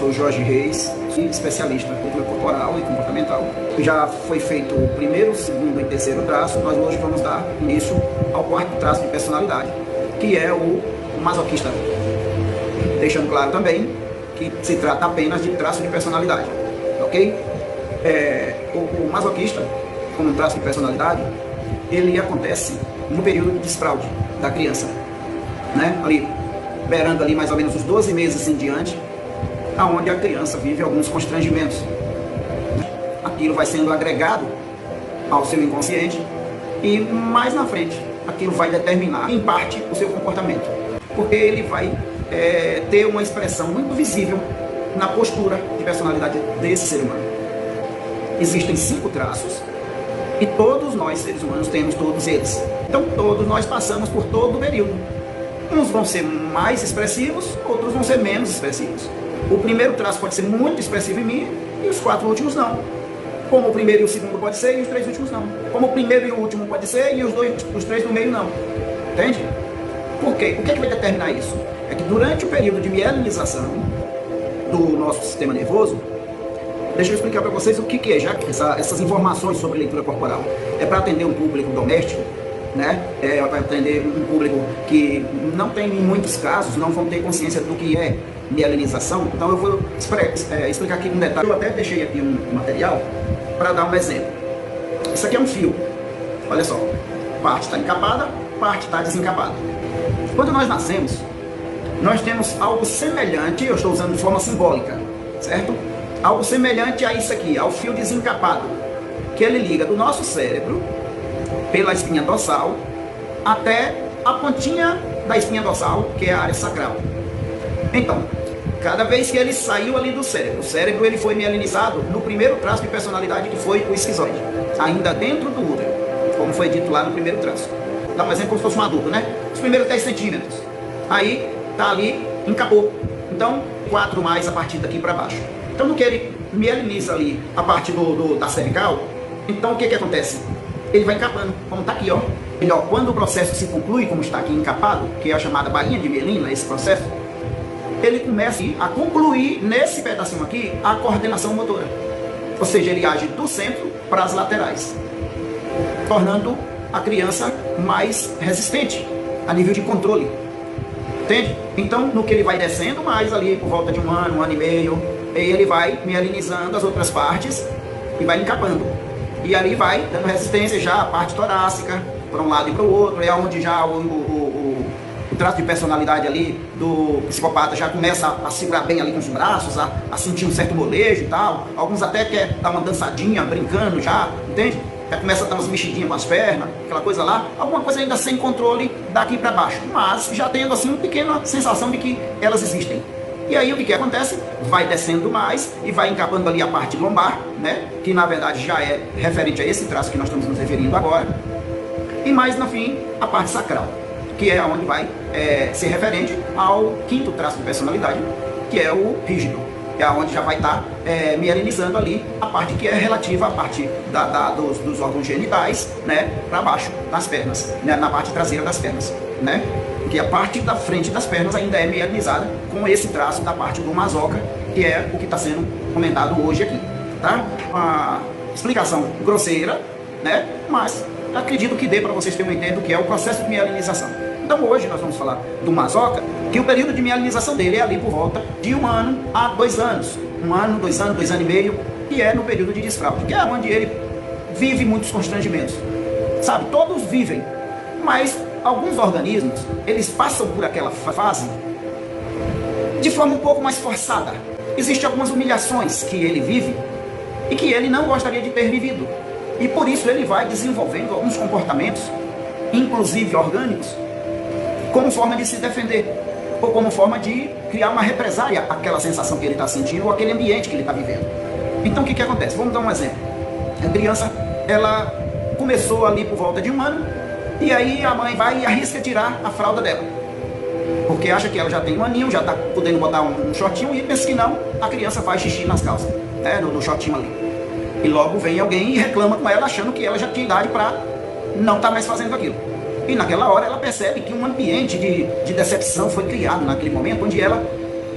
sou Jorge Reis, especialista em cultura corporal e comportamental. Já foi feito o primeiro, segundo e terceiro traço. Nós hoje vamos dar início ao quarto traço de personalidade, que é o masoquista. Deixando claro também que se trata apenas de traço de personalidade, ok? O masoquista, como um traço de personalidade, ele acontece no período de desfraude da criança, né? Ali, beirando ali mais ou menos os 12 meses em diante, aonde a criança vive alguns constrangimentos. Aquilo vai sendo agregado ao seu inconsciente e mais na frente aquilo vai determinar em parte o seu comportamento, porque ele vai ter uma expressão muito visível na postura de personalidade desse ser humano. Existem 5 traços e todos nós seres humanos temos todos eles. Então todos nós passamos por todo o período. Uns vão ser mais expressivos, outros vão ser menos expressivos. O primeiro traço pode ser muito expressivo em mim e os 4 últimos não. Como o primeiro e o segundo pode ser e os 3 últimos não. Como o primeiro e o último pode ser e os 3 do meio não. Entende? Por quê? O que é que vai determinar isso? É que durante o período de mielinização do nosso sistema nervoso, deixa eu explicar para vocês o que é, já que essas informações sobre leitura corporal é para atender um público doméstico, né? É para atender um público que não tem, em muitos casos, não vão ter consciência do que é mielinização. Então eu vou explicar aqui um detalhe. Eu até deixei aqui um material para dar um exemplo. Isso aqui é um fio. Olha só, parte está encapada, parte está desencapada. Quando nós nascemos, nós temos algo semelhante, eu estou usando de forma simbólica, certo? Algo semelhante a isso aqui, ao fio desencapado, que ele liga do nosso cérebro, pela espinha dorsal, até a pontinha da espinha dorsal, que é a área sacral. Então, cada vez que ele saiu ali do cérebro, o cérebro ele foi mielinizado no primeiro traço de personalidade, que foi o esquizoide, ainda dentro do útero, como foi dito lá no primeiro traço. Dá um exemplo como se fosse um adulto, né? Os primeiros 10 centímetros. Aí, tá ali, encapou. Então, 4 mais a partir daqui para baixo. Então, no que ele mieliniza ali a parte da cervical, então o que acontece? Ele vai encapando, como está aqui, ó. E, ó. Quando o processo se conclui, como está aqui encapado, que é a chamada bainha de mielina, esse processo, ele começa a concluir nesse pedacinho aqui a coordenação motora. Ou seja, ele age do centro para as laterais, tornando a criança mais resistente a nível de controle. Entende? Então, no que ele vai descendo mais ali, por volta de um ano e meio, ele vai mielinizando as outras partes e vai encapando. E ali vai dando resistência já à parte torácica, para um lado e para o outro, é onde já o traço de personalidade ali do psicopata já começa a segurar bem ali com os braços, a sentir um certo molejo e tal. Alguns até querem dar uma dançadinha, brincando já, entende? Já começa a dar umas mexidinhas com as pernas, aquela coisa lá. Alguma coisa ainda sem controle daqui para baixo, mas já tendo assim uma pequena sensação de que elas existem. E aí o que acontece? Vai descendo mais e vai encapando ali a parte lombar, né? Que na verdade já é referente a esse traço que nós estamos nos referindo agora. E mais no fim, a parte sacral, que é onde vai ser referente ao 5º traço de personalidade, que é o rígido. É onde já vai estar mielinizando ali a parte que é relativa à parte dos órgãos genitais, né? Para baixo das pernas, né? Na parte traseira das pernas, né? Que a parte da frente das pernas ainda é mielinizada com esse traço da parte do masoca, que é o que está sendo comentado hoje aqui, tá? Uma explicação grosseira, né? Mas acredito que dê para vocês terem uma ideia do que é o processo de mielinização. Então hoje nós vamos falar do masoca, que o período de mielinização dele é ali por volta de 1 ano a 2 anos. 1 ano, 2 anos, 2 anos e meio, que é no período de desfraude, que é onde ele vive muitos constrangimentos. Sabe, todos vivem, mas alguns organismos, eles passam por aquela fase de forma um pouco mais forçada. Existem algumas humilhações que ele vive e que ele não gostaria de ter vivido. E por isso ele vai desenvolvendo alguns comportamentos, inclusive orgânicos, como forma de se defender, ou como forma de criar uma represália àquela sensação que ele está sentindo, ou aquele ambiente que ele está vivendo. Então o que acontece? Vamos dar um exemplo. A criança, ela começou ali por volta de 1 ano, e aí a mãe vai e arrisca tirar a fralda dela, porque acha que ela já tem 1 aninho, já está podendo botar um shortinho, e pensa que não, a criança faz xixi nas calças, né, no shortinho ali. E logo vem alguém e reclama com ela, achando que ela já tinha idade para não estar mais fazendo aquilo. E naquela hora ela percebe que um ambiente de decepção foi criado naquele momento, onde ela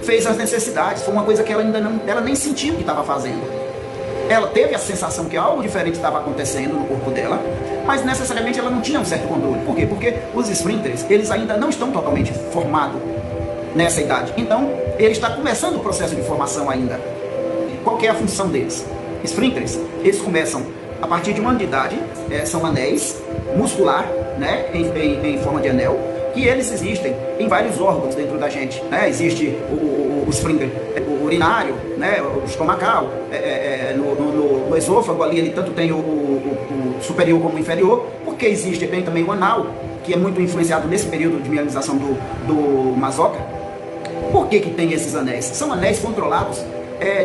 fez as necessidades, foi uma coisa que ela ainda não, ela nem sentiu que estava fazendo. Ela teve a sensação que algo diferente estava acontecendo no corpo dela, mas necessariamente ela não tinha um certo controle. Por quê? Porque os esfínteres, eles ainda não estão totalmente formados nessa idade. Então, ele está começando o processo de formação ainda. Qual que é a função deles? Esfínteres, eles começam a partir de 1 ano de idade, são anéis muscular, né, em forma de anel, que eles existem em vários órgãos dentro da gente, né? Existe o esfíncter urinário, né, o estomacal, no esôfago ali ele tanto tem o superior como o inferior, porque existe também o anal, que é muito influenciado nesse período de mineralização do mazoca. Por que tem esses anéis? São anéis controlados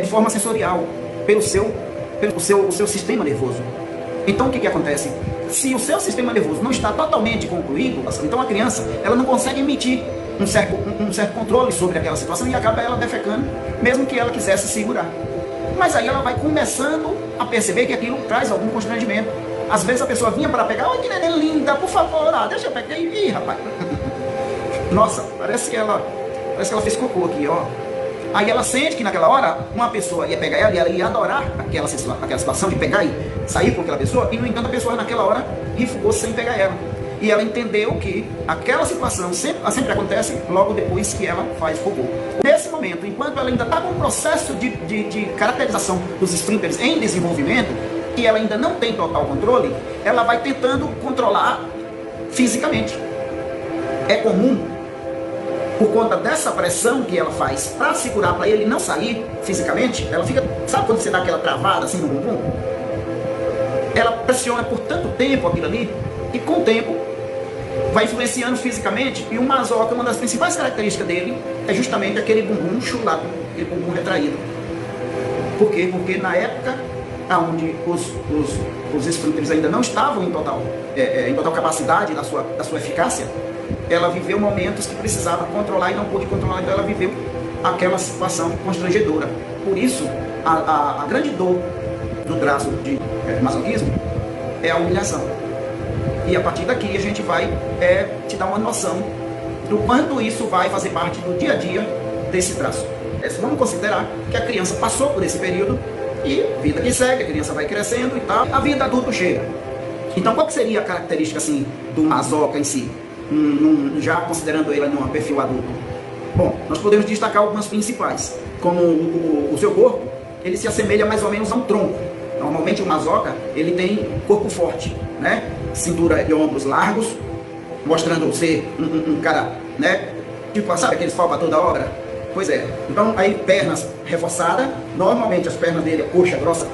de forma sensorial pelo seu sistema nervoso. Então o que acontece? Se o seu sistema nervoso não está totalmente concluído, então a criança ela não consegue emitir um certo controle sobre aquela situação e acaba ela defecando, mesmo que ela quisesse segurar. Mas aí ela vai começando a perceber que aquilo traz algum constrangimento. Às vezes a pessoa vinha para pegar, olha que neném linda, por favor, deixa eu pegar. Ih, rapaz. Nossa, parece que ela fez cocô aqui, ó. Aí ela sente que naquela hora uma pessoa ia pegar ela e ela ia adorar aquela situação de pegar e sair com aquela pessoa, e no entanto a pessoa naquela hora refugou sem pegar ela. E ela entendeu que aquela situação sempre acontece logo depois que ela faz cocô. Nesse momento, enquanto ela ainda está com um processo de caracterização dos esfínteres em desenvolvimento, que ela ainda não tem total controle, ela vai tentando controlar fisicamente. É comum, por conta dessa pressão que ela faz para segurar, para ele não sair fisicamente, ela fica, sabe quando você dá aquela travada assim no bumbum? Ela pressiona por tanto tempo aquilo ali, e com o tempo vai influenciando fisicamente, e o mazoca, uma das principais características dele é justamente aquele bumbum chulado, aquele bumbum retraído. Por quê? Porque na época onde os esfínteres ainda não estavam em total capacidade da sua eficácia, ela viveu momentos que precisava controlar e não pôde controlar, então ela viveu aquela situação constrangedora. Por isso, a grande dor do traço de masoquismo é a humilhação. E a partir daqui a gente vai te dar uma noção do quanto isso vai fazer parte do dia a dia desse traço. Vamos considerar que a criança passou por esse período e vida que segue, a criança vai crescendo e tal, a vida adulta chega. Então qual que seria a característica assim do mazoca em si? Já considerando ele num perfil adulto? Bom, nós podemos destacar algumas principais, como o seu corpo, ele se assemelha mais ou menos a um tronco. Normalmente o mazoca, ele tem corpo forte, né? Cintura e ombros largos, mostrando ser um cara, né? Tipo, sabe aqueles pau para toda obra? Pois é. Então aí pernas reforçadas, normalmente as pernas dele, a coxa grossa,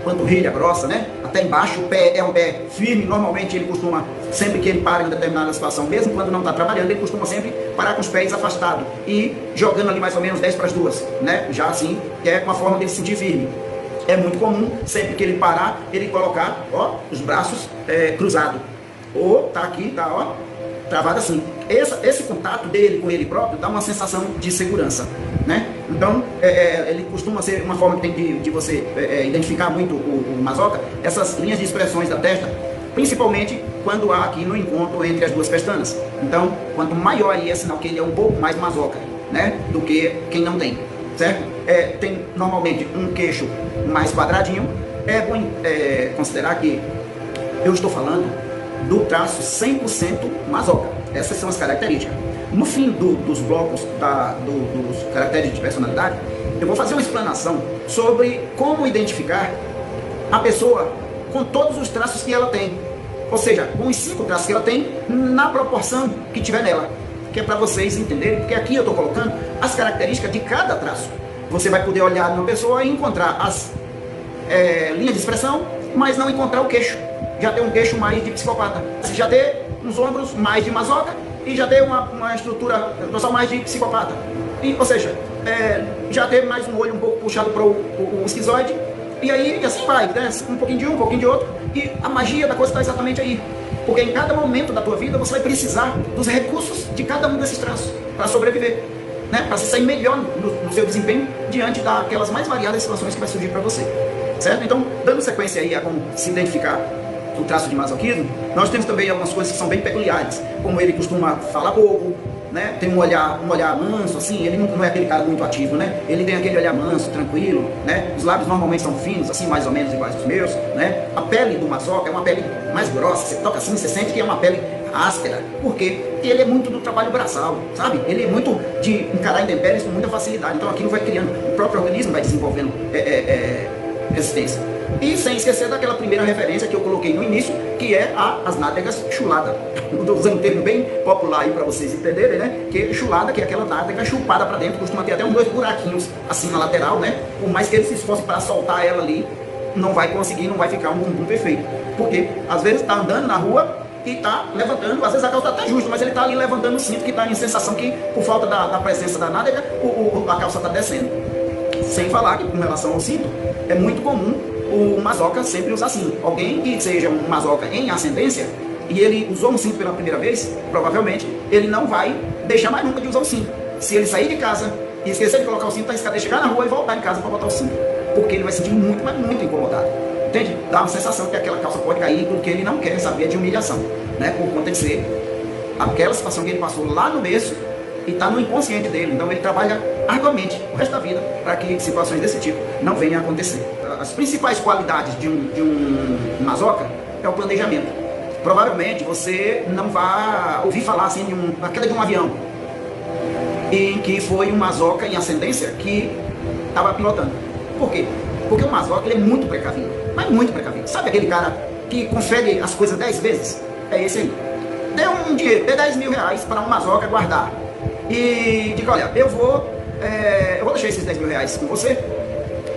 panturrilha grossa, né? Até embaixo, o pé é um pé firme, normalmente ele costuma, sempre que ele para em determinada situação, mesmo quando não está trabalhando, ele costuma sempre parar com os pés afastados e jogando ali mais ou menos 10 para as 2, né? Já assim, que é uma forma de se sentir firme. É muito comum, sempre que ele parar, ele colocar, ó, os braços cruzados. Ou tá aqui, tá, ó, travado assim. Esse contato dele com ele próprio dá uma sensação de segurança, né? Então, ele costuma ser uma forma que tem de você identificar muito o mazoca, essas linhas de expressões da testa, principalmente quando há aqui no encontro entre as duas pestanas. Então, quanto maior aí é sinal que ele é um pouco mais mazoca, né? Do que quem não tem, certo? Tem normalmente um queixo mais quadradinho. É bom considerar que eu estou falando do traço 100% mazoca. Essas são as características. No fim dos blocos dos caracteres de personalidade, eu vou fazer uma explanação sobre como identificar a pessoa com todos os traços que ela tem. Ou seja, com os 5 traços que ela tem, na proporção que tiver nela. Que é para vocês entenderem, porque aqui eu estou colocando as características de cada traço. Você vai poder olhar numa pessoa e encontrar as linhas de expressão, mas não encontrar o queixo. Já tem um queixo mais de psicopata. Já tem uns ombros mais de mazoca e já tem uma estrutura dorsal mais de psicopata. Ou seja, já tem mais um olho um pouco puxado para o esquizoide. E aí assim vai, né? Um pouquinho de um pouquinho de outro. E a magia da coisa está exatamente aí. Porque em cada momento da tua vida você vai precisar dos recursos de cada um desses traços para sobreviver, né? Para se sair melhor no seu desempenho diante daquelas mais variadas situações que vai surgir para você, certo? Então, dando sequência aí a como se identificar o traço de masoquismo, nós temos também algumas coisas que são bem peculiares, como ele costuma falar pouco, né? Tem um olhar manso, assim, ele não é aquele cara muito ativo, né? Ele tem aquele olhar manso, tranquilo, né? Os lábios normalmente são finos, assim, mais ou menos iguais aos meus, né? A pele do mazoca é uma pele mais grossa, você toca assim, você sente que é uma pele áspera. Por quê? Porque ele é muito do trabalho braçal, sabe? Ele é muito de encarar intempéries com muita facilidade, então aquilo vai criando, o próprio organismo vai desenvolvendo resistência. E sem esquecer daquela primeira referência que eu coloquei no início, que é as nádegas chulada. Estou usando um termo bem popular aí para vocês entenderem, né? Que chulada, que é aquela nádega chupada para dentro, costuma ter até uns 2 buraquinhos assim na lateral, né? Por mais que ele se esforce para soltar ela ali, não vai conseguir, não vai ficar um bumbum perfeito. Porque às vezes está andando na rua e está levantando, às vezes a calça está até justa, mas ele está ali levantando o cinto, que está em sensação que, por falta da presença da nádega, a calça está descendo. Sem falar que, com relação ao cinto, é muito comum o mazoca sempre usar cinto. Alguém que seja um mazoca em ascendência e ele usou um cinto pela primeira vez, provavelmente ele não vai deixar mais nunca de usar o cinto. Se ele sair de casa e esquecer de colocar o cinto, vai chegar na rua e voltar em casa para botar o cinto, porque ele vai se sentir muito, mas muito incomodado. Entende? Dá uma sensação que aquela calça pode cair, porque ele não quer saber de humilhação, né? Por conta de ser aquela situação que ele passou lá no berço e está no inconsciente dele. Então ele trabalha arduamente o resto da vida para que situações desse tipo não venham a acontecer. As principais qualidades de um mazoca é o planejamento. Provavelmente você não vai ouvir falar assim da queda de um avião em que foi um mazoca em ascendência que estava pilotando. Por quê? Porque o mazoca ele é muito precavido, mas muito precavido. Sabe aquele cara que confere as coisas 10 vezes? É esse aí. Dê um dinheiro, dê 10 mil reais para um mazoca guardar e diga, olha, eu vou deixar esses 10 mil reais com você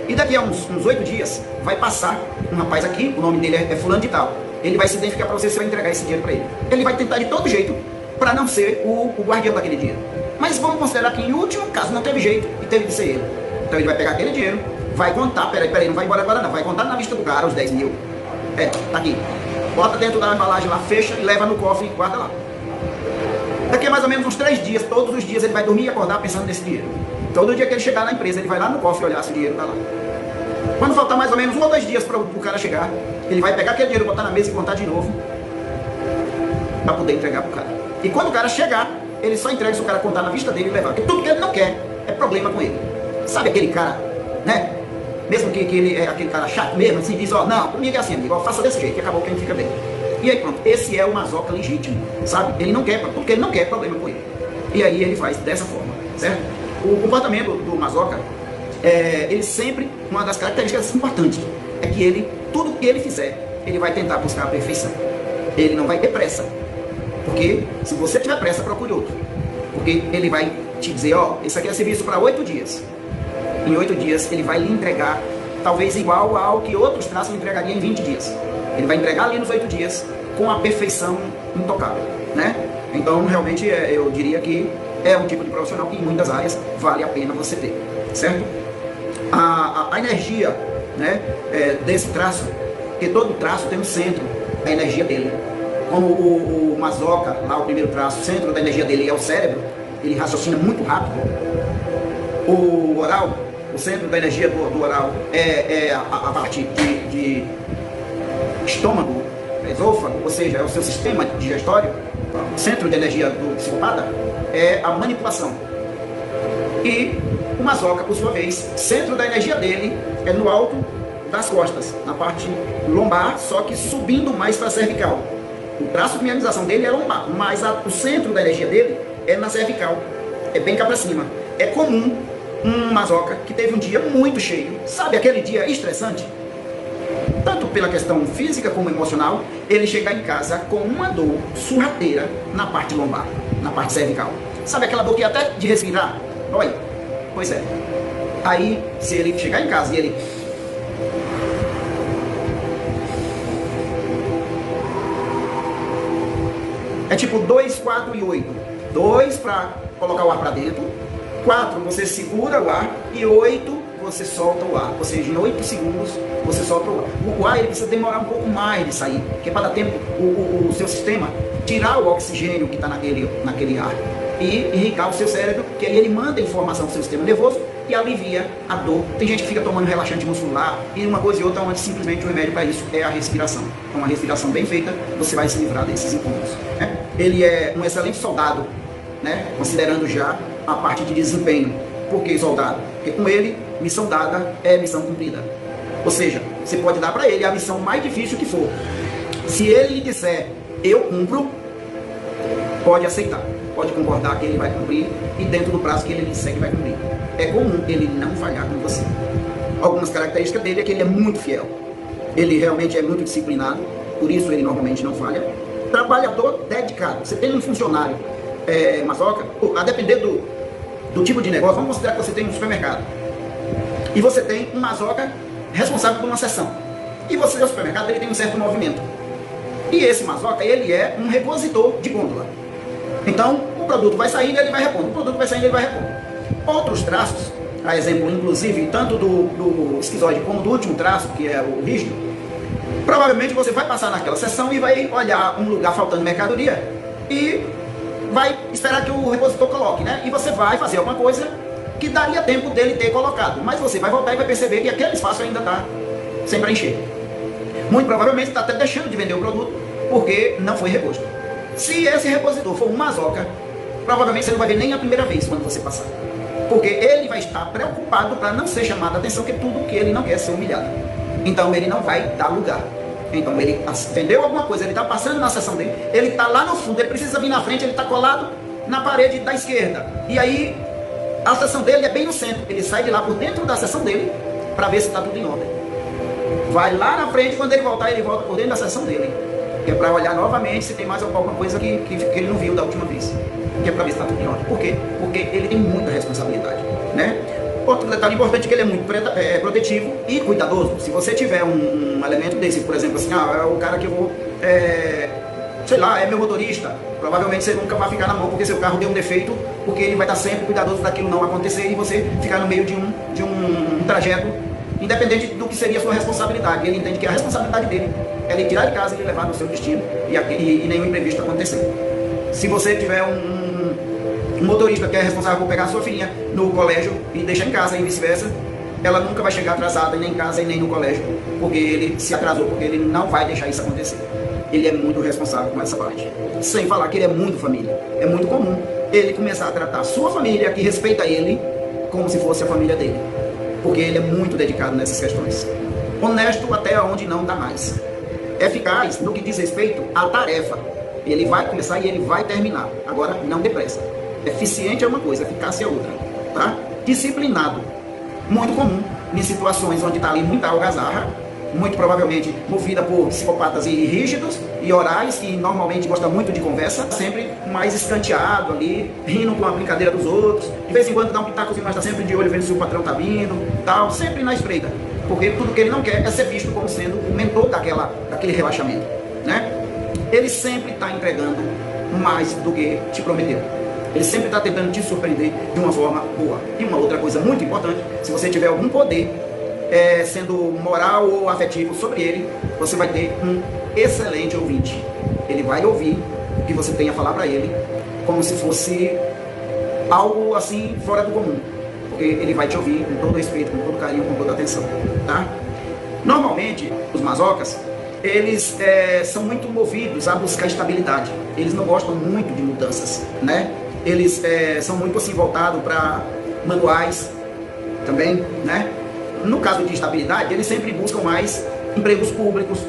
e daqui a uns 8 dias vai passar um rapaz aqui, o nome dele é fulano de tal. Ele vai se identificar para você, você vai entregar esse dinheiro para ele. Ele vai tentar de todo jeito para não ser o guardião daquele dinheiro. Mas vamos considerar que em último caso não teve jeito e teve que ser ele. Então ele vai pegar aquele dinheiro, vai contar, peraí, não vai embora agora não, vai contar na vista do cara os 10 mil. Tá aqui. Bota dentro da embalagem lá, fecha e leva no cofre e guarda lá. Daqui a mais ou menos uns 3 dias, todos os dias ele vai dormir e acordar pensando nesse dinheiro. Todo dia que ele chegar na empresa, ele vai lá no cofre olhar se o dinheiro tá lá. Quando faltar mais ou menos 1 ou 2 dias para o cara chegar, ele vai pegar aquele dinheiro, botar na mesa e contar de novo para poder entregar pro cara. E quando o cara chegar, ele só entrega se o cara contar na vista dele e levar. Porque tudo que ele não quer é problema com ele. Sabe aquele cara, né? Mesmo que ele é aquele cara chato mesmo, assim, diz, ó, não, comigo é assim, amigo, ó, faça desse jeito e acabou quem fica bem. E aí pronto, esse é o mazoca legítimo, sabe? Ele não quer, porque ele não quer problema com ele. E aí ele faz dessa forma, certo? O comportamento do mazoca, ele sempre, uma das características importantes, é que ele, tudo que ele fizer, ele vai tentar buscar a perfeição. Ele não vai ter pressa. Porque se você tiver pressa, procure outro. Porque ele vai te dizer, ó, isso aqui é serviço para 8 dias. Em 8 dias ele vai lhe entregar, talvez igual ao que outros traços entregariam em 20 dias. Ele vai entregar ali nos 8 dias com a perfeição intocável, né? Então, realmente, eu diria que é um tipo de profissional que em muitas áreas vale a pena você ter, certo? A energia, né, desse traço, porque todo traço tem um centro, a energia dele. Como o mazoca, lá o primeiro traço, o centro da energia dele é o cérebro, ele raciocina muito rápido. O oral, o centro da energia do oral é a parte de estômago, esôfago, ou seja, é o seu sistema digestório. O centro de energia do psicopata é a manipulação. E o mazoca, por sua vez, centro da energia dele é no alto das costas, na parte lombar, só que subindo mais para a cervical. O traço de minimização dele é lombar, mas o centro da energia dele é na cervical, é bem cá para cima. É comum um mazoca que teve um dia muito cheio, sabe aquele dia estressante? Tanto pela questão física como emocional, ele chegar em casa com uma dor surrateira na parte lombar, na parte cervical. Sabe aquela dor que até de respirar? Olha, pois é. Aí, se ele chegar em casa e ele... É tipo 2, 4 e 8. 2 para colocar o ar para dentro, 4 você segura o ar e 8 você solta o ar. Ou seja, em 8 segundos você solta o ar. O ar ele precisa demorar um pouco mais de sair, porque para dar tempo o seu sistema tirar o oxigênio que está naquele ar e irrigar o seu cérebro, que aí ele manda informação para o seu sistema nervoso e alivia a dor. Tem gente que fica tomando relaxante muscular e uma coisa e outra, onde simplesmente o remédio para isso é a respiração. Então, uma respiração bem feita, você vai se livrar desses incômodos, né? Ele é um excelente soldado né? Considerando já a parte de desempenho. Por que soldado? Porque com ele, missão dada é missão cumprida. Ou seja, você pode dar para ele a missão mais difícil que for. Se ele lhe disser, eu cumpro, pode aceitar, pode concordar que ele vai cumprir e dentro do prazo que ele lhe disser que vai cumprir. É comum ele não falhar com você. Algumas características dele é que ele é muito fiel. Ele realmente é muito disciplinado, por isso ele normalmente não falha. Trabalhador dedicado. Você tem um funcionário maçoca, a depender do tipo de negócio, vamos considerar que você tem um supermercado. E você tem um maçoca responsável por uma seção. E você, o supermercado, ele tem um certo movimento. E esse maçoca, ele é um repositor de gôndola. Então, o produto vai saindo e ele vai repondo. O produto vai saindo e ele vai repondo. Outros traços, a exemplo, inclusive, tanto do esquizoide como do último traço, que é o rígido, provavelmente você vai passar naquela sessão e vai olhar um lugar faltando mercadoria e vai esperar que o repositor coloque, né? E você vai fazer alguma coisa que daria tempo dele ter colocado. Mas você vai voltar e vai perceber que aquele espaço ainda está sem preencher. Muito provavelmente está até deixando de vender o produto porque não foi reposto. Se esse repositor for um maçoca, provavelmente você não vai ver nem a primeira vez quando você passar. Porque ele vai estar preocupado para não ser chamado a atenção, que tudo que ele não quer é ser humilhado. Então ele não vai dar lugar. Então ele vendeu alguma coisa, ele está passando na sessão dele, ele está lá no fundo, ele precisa vir na frente, ele está colado na parede da esquerda. E aí a sessão dele é bem no centro. Ele sai de lá por dentro da sessão dele para ver se está tudo em ordem. Vai lá na frente, quando ele voltar, ele volta por dentro da sessão dele. Que é para olhar novamente se tem mais alguma coisa que ele não viu da última vez. Que é para ver se está tudo em ordem. Por quê? Porque ele tem muita responsabilidade, né? Outro detalhe importante é que ele é muito protetivo e cuidadoso. Se você tiver um elemento desse, por exemplo, assim, é o cara que eu vou, sei lá, é meu motorista, provavelmente você nunca vai ficar na mão porque seu carro deu um defeito, porque ele vai estar sempre cuidadoso daquilo não acontecer e você ficar no meio de um trajeto, independente do que seria a sua responsabilidade. Ele entende que a responsabilidade dele é ele tirar de casa e levar no seu destino e nenhum imprevisto acontecer. Se você tiver um motorista que é responsável por pegar a sua filhinha no colégio e deixar em casa e vice-versa, ela nunca vai chegar atrasada nem em casa e nem no colégio, porque ele se atrasou, porque ele não vai deixar isso acontecer. Ele é muito responsável com essa parte. Sem falar que ele é muito família. É muito comum ele começar a tratar a sua família, que respeita ele, como se fosse a família dele. Porque ele é muito dedicado nessas questões. Honesto até onde não dá mais. Eficaz no que diz respeito à tarefa. Ele vai começar e ele vai terminar. Agora, não depressa. Eficiente é uma coisa, eficácia é outra. Tá? Disciplinado. Muito comum em situações onde está ali muita algazarra, muito provavelmente movida por psicopatas e rígidos e orais, que normalmente gostam muito de conversa, sempre mais escanteado ali, rindo com a brincadeira dos outros, de vez em quando dá um pitacozinho, mas está sempre de olho vendo se o patrão está vindo, tal, sempre na espreita, porque tudo que ele não quer é ser visto como sendo o mentor daquele relaxamento, né? Ele sempre está entregando mais do que te prometeu. Ele sempre está tentando te surpreender de uma forma boa. E uma outra coisa muito importante, se você tiver algum poder, sendo moral ou afetivo sobre ele, você vai ter um excelente ouvinte. Ele vai ouvir o que você tem a falar para ele, como se fosse algo assim fora do comum. Porque ele vai te ouvir com todo respeito, com todo carinho, com toda atenção. Tá? Normalmente, os masocas, eles são muito movidos a buscar estabilidade. Eles não gostam muito de mudanças, né? Eles são muito assim voltados para manuais também, né? No caso de estabilidade, eles sempre buscam mais empregos públicos,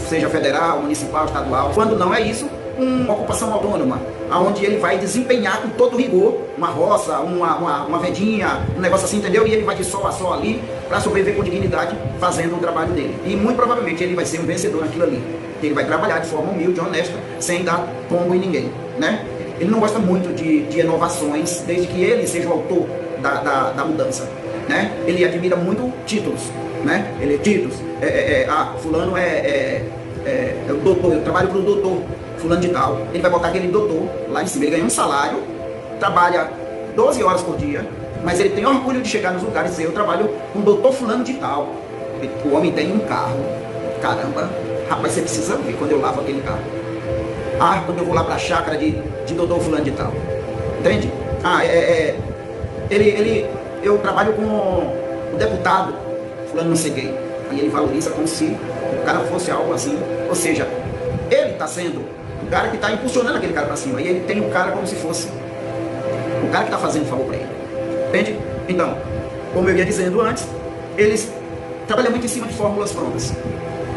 seja federal, municipal, estadual. Quando não é isso, uma ocupação autônoma, onde ele vai desempenhar com todo rigor uma roça, uma vendinha, um negócio assim, entendeu? E ele vai de sol a sol ali para sobreviver com dignidade fazendo o trabalho dele. E muito provavelmente ele vai ser um vencedor naquilo ali. Ele vai trabalhar de forma humilde, honesta, sem dar tombo em ninguém, né? Ele não gosta muito de inovações, desde que ele seja o autor da mudança, né? Ele admira muito títulos, né? Ele títulos, fulano é o doutor, eu trabalho para o doutor fulano de tal. Ele vai botar aquele doutor lá em cima, ele ganha um salário, trabalha 12 horas por dia, mas ele tem orgulho de chegar nos lugares e dizer, eu trabalho com o doutor fulano de tal. O homem tem um carro, caramba, rapaz, você precisa ver quando eu lavo aquele carro. Quando eu vou lá para a chácara de doutor fulano de tal. Entende? Eu trabalho com o deputado fulano não sei quem. E ele valoriza como se o cara fosse algo assim. Ou seja, ele está sendo o cara que está impulsionando aquele cara para cima. E ele tem o cara como se fosse cara que está fazendo favor para ele. Entende? Então, como eu ia dizendo antes, eles trabalham muito em cima de fórmulas prontas.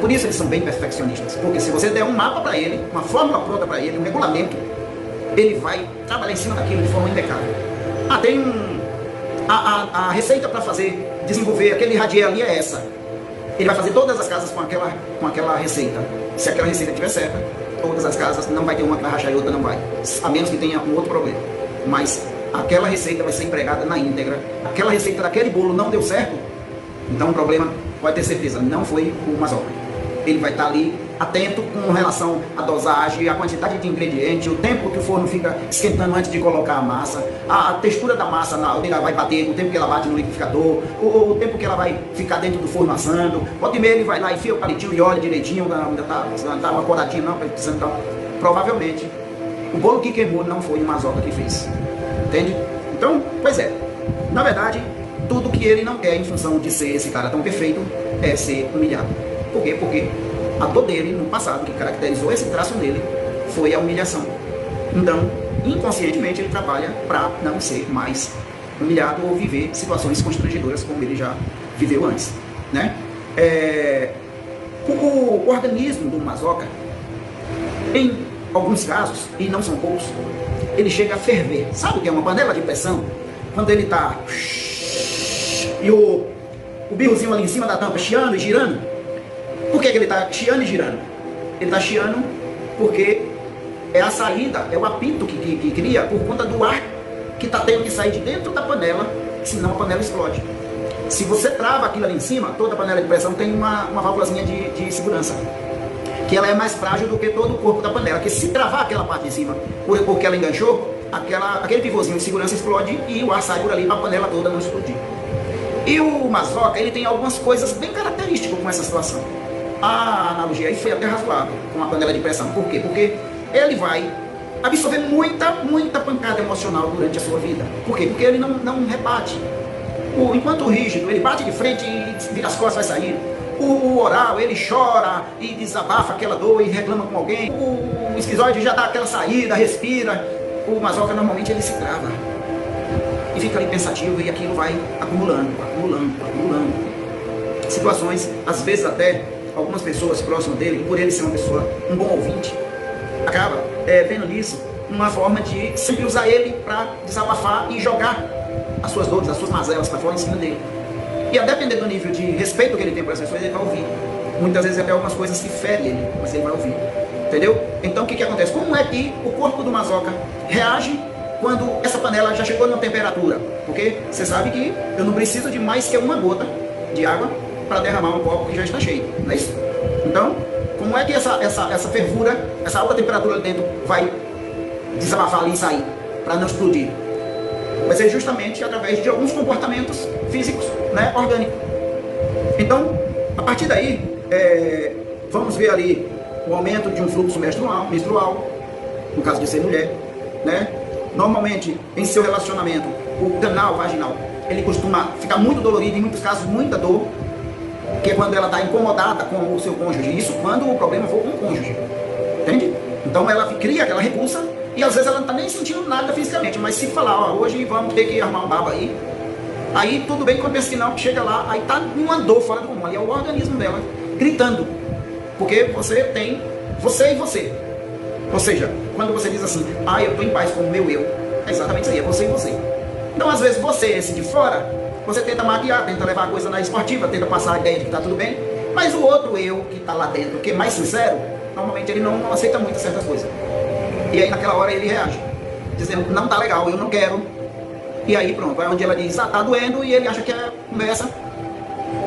Por isso eles são bem perfeccionistas. Porque se você der um mapa para ele, uma fórmula pronta para ele, um regulamento, ele vai trabalhar em cima daquilo de forma impecável. Tem a receita para desenvolver aquele radier ali é essa. Ele vai fazer todas as casas com aquela receita. Se aquela receita estiver certa, todas as casas, não vai ter uma que vai rachar e outra não vai. A menos que tenha um outro problema. Mas aquela receita vai ser empregada na íntegra. Aquela receita daquele bolo não deu certo, então o problema, pode ter certeza, não foi o Mazoca. Ele vai estar ali atento com relação à dosagem, à quantidade de ingrediente, o tempo que o forno fica esquentando antes de colocar a massa, a textura da massa na hora que ela vai bater, o tempo que ela bate no liquidificador, o tempo que ela vai ficar dentro do forno assando. Pode meio ele vai lá, enfia o palitinho e olha direitinho, ainda tá uma coradinha, não, precisando tal. Provavelmente o bolo que queimou não foi o Mazoca que fez. Entende? Então, pois é, na verdade, tudo que ele não quer em função de ser esse cara tão perfeito é ser humilhado. Por quê? Porque a dor dele no passado, que caracterizou esse traço dele, foi a humilhação. Então, inconscientemente, ele trabalha para não ser mais humilhado ou viver situações constrangedoras como ele já viveu antes, né? O organismo do Mazoca, em alguns casos, e não são poucos, ele chega a ferver. Sabe o que é uma panela de pressão? Quando ele está e o birrozinho ali em cima da tampa chiando e girando. Por que ele está chiando e girando? Ele está chiando porque é a saída, é o apito que cria por conta do ar que está tendo que sair de dentro da panela, senão a panela explode. Se você trava aquilo ali em cima, toda panela de pressão tem uma válvulazinha de segurança, que ela é mais frágil do que todo o corpo da panela, que se travar aquela parte de cima, porque ela enganchou, aquele pivôzinho de segurança explode e o ar sai por ali para a panela toda não explodir. E o Mazoca, ele tem algumas coisas bem características com essa situação. A analogia aí foi até razoável com a panela de pressão. Por quê? Porque ele vai absorver muita pancada emocional durante a sua vida. Por quê? Porque ele não rebate. Enquanto o rígido, ele bate de frente e vira as costas, vai sair. O oral, ele chora e desabafa aquela dor e reclama com alguém. O esquizoide já dá aquela saída, respira. O Mazoca, normalmente, ele se trava. E fica ali pensativo e aquilo vai acumulando. Situações, às vezes até, algumas pessoas próximas dele, por ele ser uma pessoa, um bom ouvinte, acaba vendo nisso uma forma de sempre usar ele para desabafar e jogar as suas dores, as suas mazelas para fora em cima dele. E a depender do nível de respeito que ele tem por essas pessoas, ele vai ouvir. Muitas vezes até algumas coisas que ferem ele, mas ele vai ouvir. Entendeu? Então o que acontece? Como é que o corpo do Mazoca reage quando essa panela já chegou numa temperatura? Porque você sabe que eu não preciso de mais que uma gota de água para derramar um copo que já está cheio, não é isso? Então, como é que essa fervura, essa alta temperatura ali dentro vai desabafar ali e sair, para não explodir? Vai ser justamente através de alguns comportamentos físicos, né, orgânicos. Então, a partir daí, vamos ver ali o aumento de um fluxo menstrual, no caso de ser mulher, né? Normalmente, em seu relacionamento, o canal vaginal, ele costuma ficar muito dolorido, em muitos casos, muita dor, que é quando ela está incomodada com o seu cônjuge. Isso quando o problema for com o cônjuge, entende? Então ela cria aquela repulsa e às vezes ela não está nem sentindo nada fisicamente, mas se falar, ó, hoje vamos ter que arrumar um baba aí tudo bem, quando pensa que não, chega lá, aí está uma dor fora do comum, ali é o organismo dela gritando, porque você tem você e você. Ou seja, quando você diz assim, eu estou em paz com o meu eu, é exatamente isso aí, é você e você. Então às vezes você, esse de fora, você tenta maquiar, tenta levar a coisa na esportiva, tenta passar a ideia de que está tudo bem, mas o outro eu que está lá dentro, que é mais sincero, normalmente ele não aceita muito certas coisas. E aí naquela hora ele reage, dizendo, não está legal, eu não quero. E aí pronto, é onde ela diz, está doendo, e ele acha que é conversa,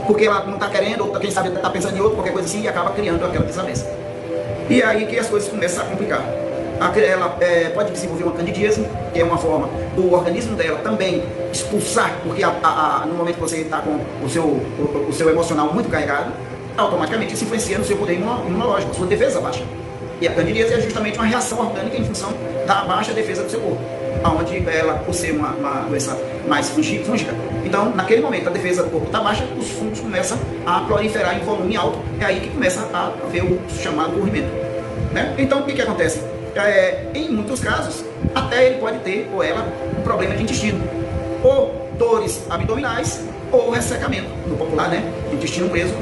porque ela não está querendo, ou quem sabe está pensando em outro, qualquer coisa assim, e acaba criando aquela desavença. E aí que as coisas começam a complicar. Ela pode desenvolver uma candidíase, que é uma forma do organismo dela também expulsar, porque no momento que você está com o seu emocional muito carregado, automaticamente isso influencia no seu poder imunológico, sua defesa baixa. E a candidíase é justamente uma reação orgânica em função da baixa defesa do seu corpo, onde ela, por ser uma doença mais fúngica, então naquele momento a defesa do corpo está baixa, os fungos começam a proliferar em volume alto, é aí que começa a haver o chamado corrimento, né? Então o que acontece? Em muitos casos, até ele pode ter, ou ela, um problema de intestino, ou dores abdominais, ou ressecamento, no popular, né, intestino preso,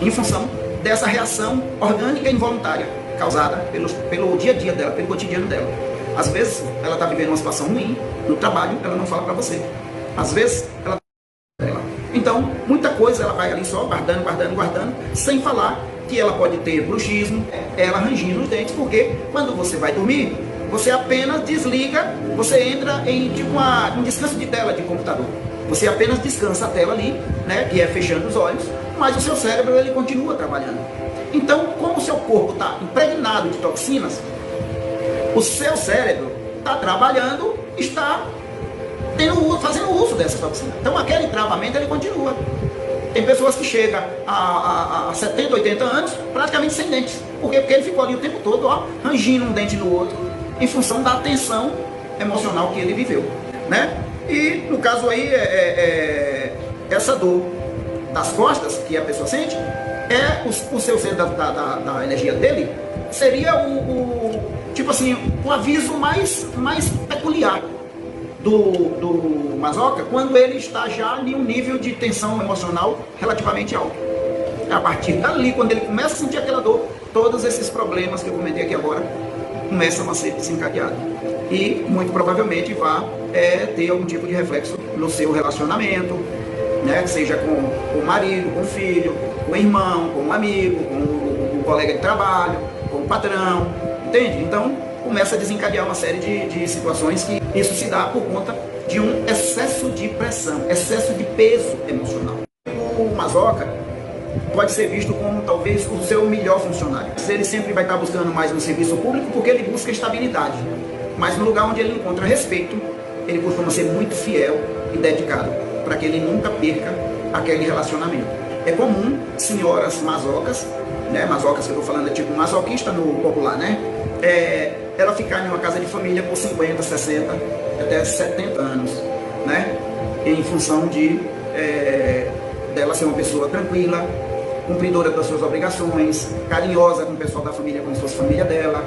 em função dessa reação orgânica involuntária, causada pelo dia a dia dela, pelo cotidiano dela. Às vezes, ela está vivendo uma situação ruim no trabalho, ela não fala para você. Às vezes, ela... Então, muita coisa ela vai ali só guardando, guardando, guardando, sem falar que ela pode ter bruxismo, ela rangindo os dentes, porque quando você vai dormir, você apenas desliga, você entra em tipo um descanso de tela de computador. Você apenas descansa a tela ali, né, que é fechando os olhos, mas o seu cérebro ele continua trabalhando. Então, como o seu corpo está impregnado de toxinas, o seu cérebro está trabalhando, está fazendo uso dessas toxinas. Então, aquele travamento ele continua. Tem pessoas que chegam a 70, 80 anos praticamente sem dentes. Por quê? Porque ele ficou ali o tempo todo, ó, rangindo um dente no outro, em função da tensão emocional que ele viveu, né? E no caso aí, essa dor das costas que a pessoa sente, o seu centro da energia dele, seria tipo assim, o aviso mais peculiar do Mazoca, quando ele está já em um nível de tensão emocional relativamente alto. A partir dali, quando ele começa a sentir aquela dor, todos esses problemas que eu comentei aqui agora começam a ser desencadeados. E muito provavelmente vai ter algum tipo de reflexo no seu relacionamento, né? Seja com o marido, com o filho, com o irmão, com o amigo, com o colega de trabalho, com o patrão, entende? Então começa a desencadear uma série de situações que isso se dá por conta de um excesso de pressão, excesso de peso emocional. O Mazoca pode ser visto como talvez o seu melhor funcionário. Ele sempre vai estar buscando mais no serviço público porque ele busca estabilidade. Mas no lugar onde ele encontra respeito, ele costuma ser muito fiel e dedicado, para que ele nunca perca aquele relacionamento. É comum senhoras mazocas, né, mazocas que eu estou falando é tipo masoquista no popular, né, ela ficar em uma casa de família por 50, 60, até 70 anos, né, em função de dela ser uma pessoa tranquila, cumpridora das suas obrigações, carinhosa com o pessoal da família como se fosse família dela.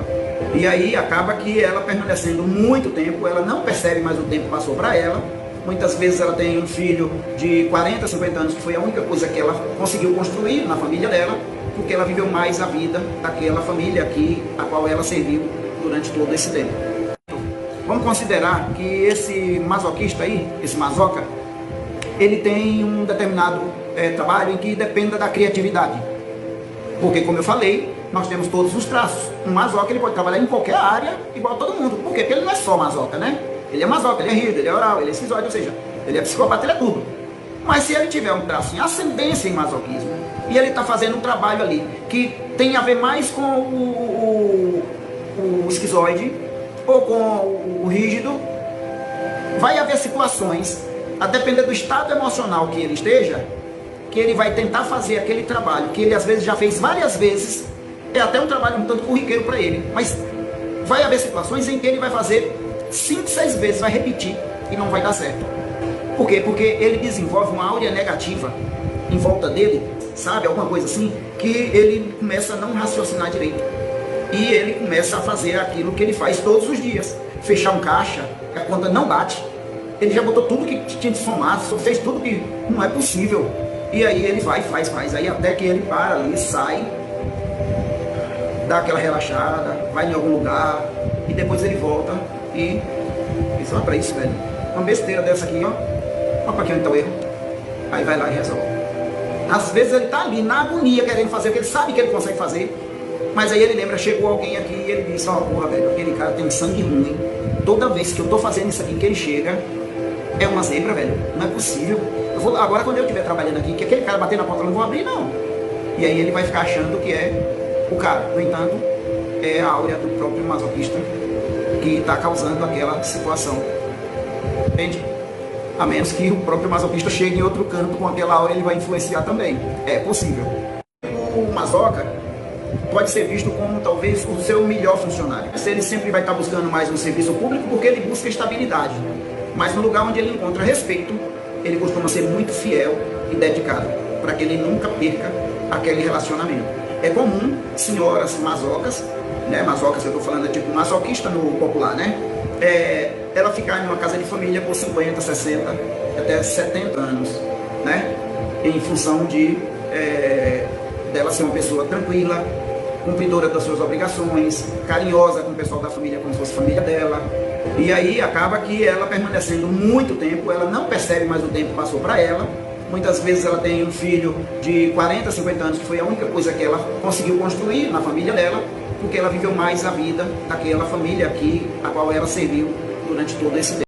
E aí acaba que ela permanecendo muito tempo, ela não percebe mais o tempo que passou para ela. Muitas vezes ela tem um filho de 40, 50 anos, que foi a única coisa que ela conseguiu construir na família dela, porque ela viveu mais a vida daquela família a qual ela serviu durante todo esse tempo. Vamos considerar que esse masoquista aí, esse mazoca, ele tem um determinado trabalho em que dependa da criatividade. Porque, como eu falei, nós temos todos os traços. Um mazoca ele pode trabalhar em qualquer área, igual a todo mundo. Por quê? Porque ele não é só mazoca, né? Ele é mazoca, ele é rido, ele é oral, ele é cisóide, ou seja, ele é psicopata, ele é tudo. Mas se ele tiver um traço em ascendência em masoquismo, e ele está fazendo um trabalho ali que tem a ver mais com o esquizoide ou com o rígido, vai haver situações, a depender do estado emocional que ele esteja, que ele vai tentar fazer aquele trabalho que ele às vezes já fez várias vezes. É até um trabalho um tanto corriqueiro para ele, mas vai haver situações em que ele vai fazer 5, 6 vezes, vai repetir e não vai dar certo. Por quê? Porque ele desenvolve uma áurea negativa em volta dele, sabe? Alguma coisa assim, que ele começa a não raciocinar direito. E ele começa a fazer aquilo que ele faz todos os dias. Fechar um caixa, a conta não bate. Ele já botou tudo que tinha de somar, fez tudo que não é possível. E aí ele vai, faz, aí até que ele para ali, sai, dá aquela relaxada, vai em algum lugar, e depois ele volta e diz, olha pra isso, velho, uma besteira dessa aqui, ó, olha pra aqui onde tá o erro. Aí vai lá e resolve. Às vezes ele tá ali na agonia querendo fazer o que ele sabe que ele consegue fazer, mas aí ele lembra, chegou alguém aqui e ele diz, ó, porra, velho, aquele cara tem sangue ruim, toda vez que eu tô fazendo isso aqui que ele chega, é uma zebra, velho, não é possível. Agora quando eu estiver trabalhando aqui, que aquele cara bater na porta, eu não vou abrir, não. E aí ele vai ficar achando que é o cara. No entanto, é a áurea do próprio masoquista que está causando aquela situação. Entende? A menos que o próprio masoquista chegue em outro canto com aquela áurea, ele vai influenciar também. É possível. O masoca pode ser visto como talvez o seu melhor funcionário. Ele sempre vai estar buscando mais no serviço público porque ele busca estabilidade. Mas no lugar onde ele encontra respeito, ele costuma ser muito fiel e dedicado, para que ele nunca perca aquele relacionamento. é comum senhoras masocas, né, masocas que eu estou falando é tipo masoquista no popular, né, ela ficar em uma casa de família por 50, 60, até 70 anos, né, em função de dela ser uma pessoa tranquila, cumpridora das suas obrigações, carinhosa com o pessoal da família como se fosse família dela. E aí acaba que ela permanecendo muito tempo, ela não percebe mais o tempo que passou para ela. Muitas vezes ela tem um filho de 40, 50 anos, que foi a única coisa que ela conseguiu construir na família dela, porque ela viveu mais a vida daquela família aqui, a qual ela serviu durante todo esse tempo.